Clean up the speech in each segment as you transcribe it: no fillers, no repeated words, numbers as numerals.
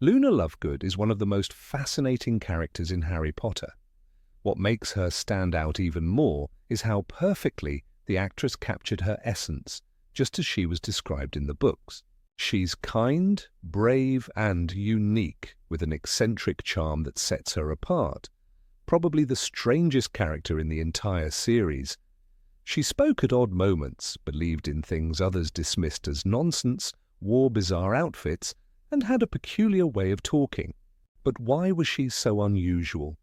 Luna Lovegood is one of the most fascinating characters in Harry Potter. What makes her stand out even more is how perfectly the actress captured her essence, just as she was described in the books. She's kind, brave, and unique, with an eccentric charm that sets her apart. Probably the strangest character in the entire series. She spoke at odd moments, believed in things others dismissed as nonsense, wore bizarre outfits, and had a peculiar way of talking. But why was she so unusual?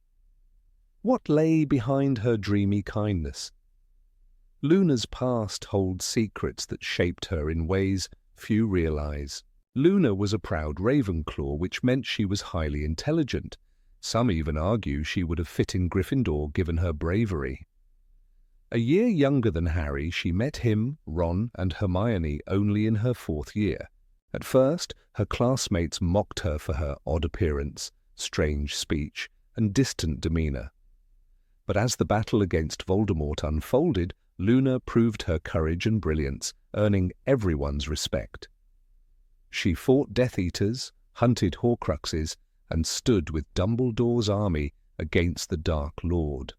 What lay behind her dreamy kindness? Luna's past holds secrets that shaped her in ways few realize. Luna was a proud Ravenclaw, which meant she was highly intelligent. Some even argue she would have fit in Gryffindor given her bravery. A year younger than Harry, she met him, Ron, and Hermione only in her 4th year. At first, her classmates mocked her for her odd appearance, strange speech, and distant demeanor. But as the battle against Voldemort unfolded, Luna proved her courage and brilliance, earning everyone's respect. She fought Death Eaters, hunted Horcruxes, and stood with Dumbledore's army against the Dark Lord.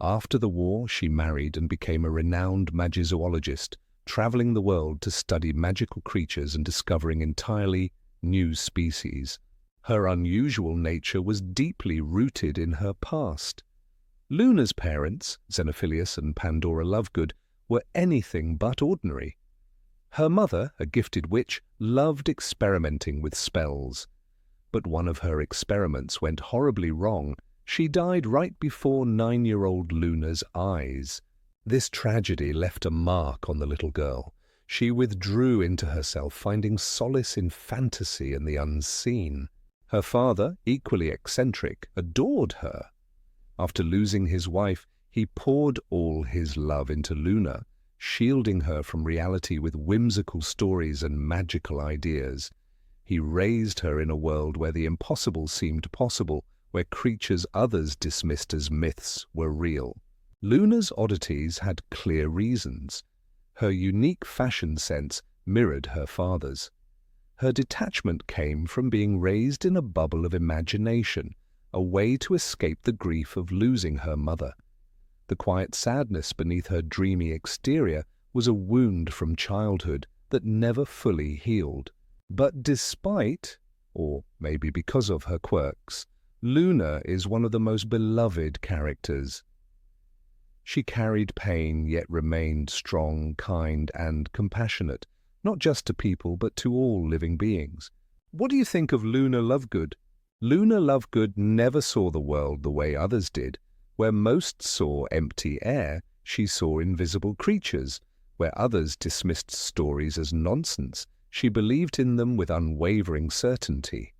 After the war, she married and became a renowned magizoologist, traveling the world to study magical creatures and discovering entirely new species. Her unusual nature was deeply rooted in her past. Luna's parents, Xenophilius and Pandora Lovegood, were anything but ordinary. Her mother, a gifted witch, loved experimenting with spells. But one of her experiments went horribly wrong. She died right before 9-year-old Luna's eyes. This tragedy left a mark on the little girl. She withdrew into herself, finding solace in fantasy and the unseen. Her father, equally eccentric, adored her. After losing his wife, he poured all his love into Luna, shielding her from reality with whimsical stories and magical ideas. He raised her in a world where the impossible seemed possible, where creatures others dismissed as myths were real. Luna's oddities had clear reasons. Her unique fashion sense mirrored her father's. Her detachment came from being raised in a bubble of imagination, a way to escape the grief of losing her mother. The quiet sadness beneath her dreamy exterior was a wound from childhood that never fully healed. But despite, or maybe because of her quirks, Luna is one of the most beloved characters. She carried pain, yet remained strong, kind, and compassionate, not just to people, but to all living beings. What do you think of Luna Lovegood? Luna Lovegood never saw the world the way others did. Where most saw empty air, she saw invisible creatures. Where others dismissed stories as nonsense, she believed in them with unwavering certainty.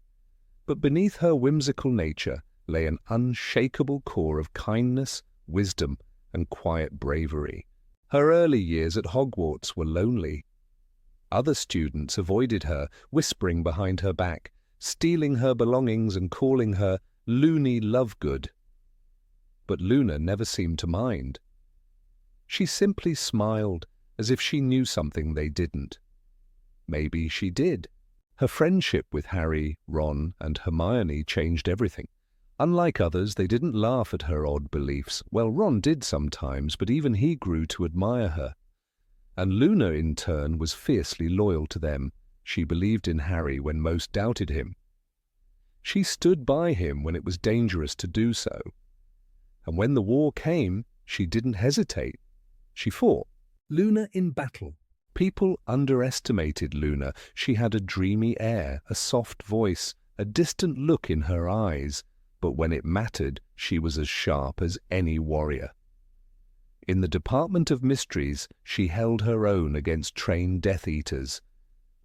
But beneath her whimsical nature lay an unshakable core of kindness, wisdom, and quiet bravery. Her early years at Hogwarts were lonely. Other students avoided her, whispering behind her back, stealing her belongings and calling her Loony Lovegood. But Luna never seemed to mind. She simply smiled, as if she knew something they didn't. Maybe she did. Her friendship with Harry, Ron, and Hermione changed everything. Unlike others, they didn't laugh at her odd beliefs. Well, Ron did sometimes, but even he grew to admire her. And Luna, in turn, was fiercely loyal to them. She believed in Harry when most doubted him. She stood by him when it was dangerous to do so. And when the war came, she didn't hesitate. She fought. Luna in battle. People underestimated Luna. She had a dreamy air, a soft voice, a distant look in her eyes. But when it mattered, she was as sharp as any warrior. In the Department of Mysteries, she held her own against trained Death Eaters.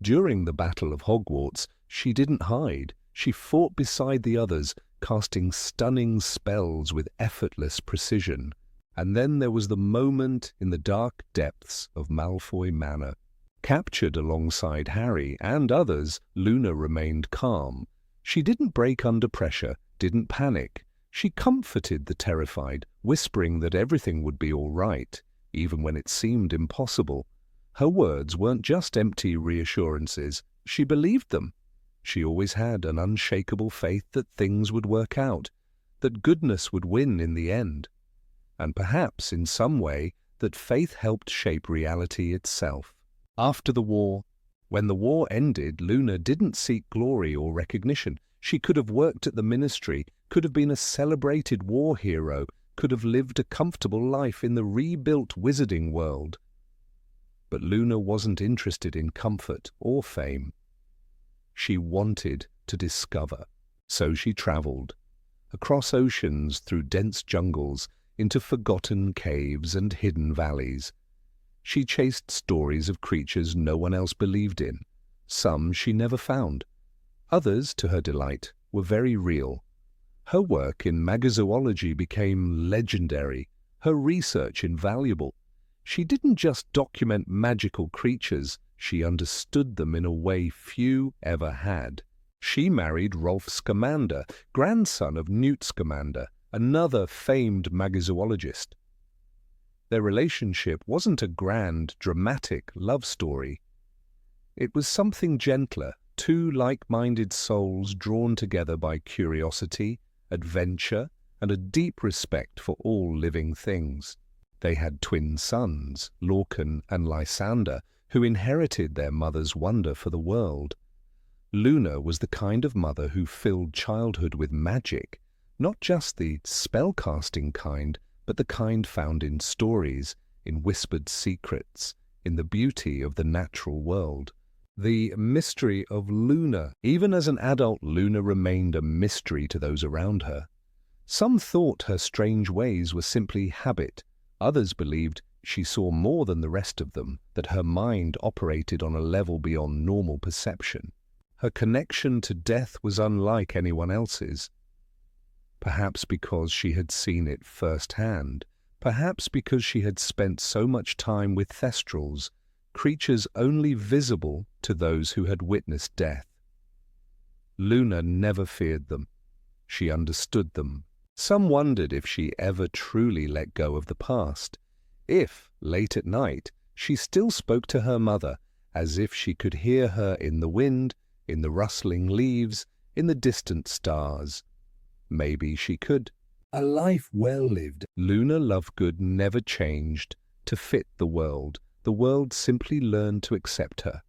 During the Battle of Hogwarts, she didn't hide. She fought beside the others, casting stunning spells with effortless precision. And then there was the moment in the dark depths of Malfoy Manor. Captured alongside Harry and others, Luna remained calm. She didn't break under pressure, didn't panic. She comforted the terrified, whispering that everything would be all right, even when it seemed impossible. Her words weren't just empty reassurances. She believed them. She always had an unshakable faith that things would work out, that goodness would win in the end. And perhaps, in some way, that faith helped shape reality itself. After the war, when the war ended, Luna didn't seek glory or recognition. She could have worked at the ministry, could have been a celebrated war hero, could have lived a comfortable life in the rebuilt wizarding world. But Luna wasn't interested in comfort or fame. She wanted to discover. So she traveled, across oceans, through dense jungles, into forgotten caves and hidden valleys. She chased stories of creatures no one else believed in. Some she never found. Others, to her delight, were very real. Her work in magazoology became legendary, her research invaluable. She didn't just document magical creatures, she understood them in a way few ever had. She married Rolf Scamander, grandson of Newt Scamander, another famed magazoologist. Their relationship wasn't a grand, dramatic love story. It was something gentler, two like-minded souls drawn together by curiosity, adventure, and a deep respect for all living things. They had twin sons, Lorcan and Lysander, who inherited their mother's wonder for the world. Luna was the kind of mother who filled childhood with magic, not just the spell-casting kind, but the kind found in stories, in whispered secrets, in the beauty of the natural world. The mystery of Luna. Even as an adult, Luna remained a mystery to those around her. Some thought her strange ways were simply habit. Others believed she saw more than the rest of them, that her mind operated on a level beyond normal perception. Her connection to death was unlike anyone else's. Perhaps because she had seen it firsthand, perhaps because she had spent so much time with thestrals, creatures only visible to those who had witnessed death. Luna never feared them. She understood them. Some wondered if she ever truly let go of the past, if, late at night, she still spoke to her mother, as if she could hear her in the wind, in the rustling leaves, in the distant stars. Maybe she could. A life well lived. Luna Lovegood never changed to fit the world. The world simply learned to accept her.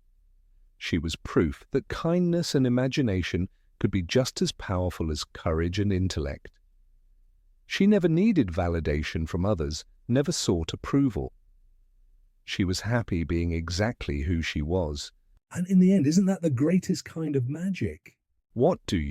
She was proof that kindness and imagination could be just as powerful as courage and intellect. She never needed validation from others, never sought approval. She was happy being exactly who she was. And in the end, isn't that the greatest kind of magic? What do you